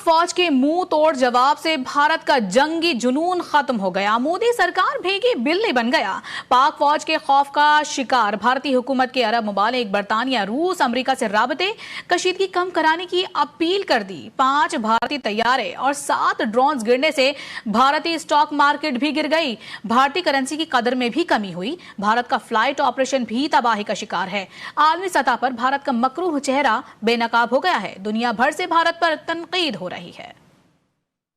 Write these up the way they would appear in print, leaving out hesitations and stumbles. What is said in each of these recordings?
फौज के मुंह तोड़ जवाब से भारत का जंगी जुनून खत्म हो गया। मोदी सरकार भीगी बिल्ली बन गया। पाक फौज के खौफ का शिकार भारतीय हुकूमत के अरब मुमालिक, बरतानिया, रूस, अमेरिका से राबते कशीदगी कम कराने की अपील कर दी। 5 भारतीय तैयारे और 7 ड्रोन गिरने से भारतीय स्टॉक मार्केट भी गिर गई। भारतीय करेंसी की कदर में भी कमी हुई। भारत का फ्लाइट ऑपरेशन भी तबाही का शिकार है। आलमी सतह पर भारत का मकरूह चेहरा बेनकाब हो गया है। दुनिया भर से भारत पर तनकीद हो रही है।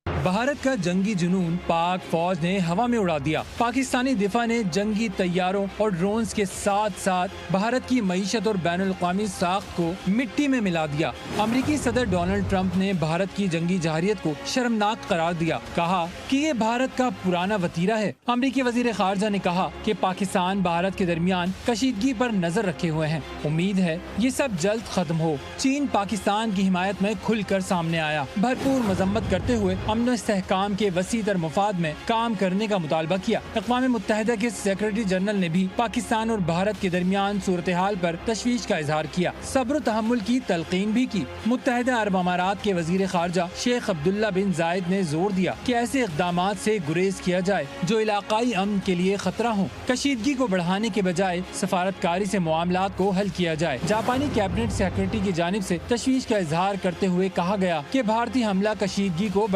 भारत का जंगी जुनून पाक फौज ने हवा में उड़ा दिया। पाकिस्तानी दिफा ने जंगी तैयारों और ड्रोन्स के साथ साथ भारत की मईशत और बैनुल-अक़वामी साख को मिट्टी में मिला दिया। अमेरिकी सदर डोनाल्ड ट्रंप ने भारत की जंगी जहारियत को शर्मनाक करार दिया। कहा कि ये भारत का पुराना वतीरा है। अमेरिकी वजीर खारजा ने कहा कि पाकिस्तान भारत के दरमियान कशीदगी पर नजर रखे हुए हैं। उम्मीद है ये सब जल्द खत्म हो। चीन पाकिस्तान की हिमायत में खुलकर सामने आया। भरपूर मजम्मत करते हुए अमन इस्तेहकाम के वसीतर मुफाद में काम करने का मुतालबा किया। अक़वाम मुत्तहिदा के सेक्रेटरी जनरल ने भी पाकिस्तान और भारत के दरमियान सूरत हाल पर तशवीश का इजहार किया। सब्र तहम्मुल की तलकीन भी की। मुत्तहिदा अरब अमारात के वजीर खारजा शेख अब्दुल्ला बिन जायद ने जोर दिया कि ऐसे इक़दामात से गुरेज किया जाए जो इलाकाई अमन के लिए खतरा हो। कशीदगी को बढ़ाने के बजाय सफारतकारी से मामलात को हल किया जाए। जापानी कैबिनेट सेक्रेटरी की जानिब से तशवीश का इजहार करते हुए कहा गया कि भारतीय हमला कशीदगी को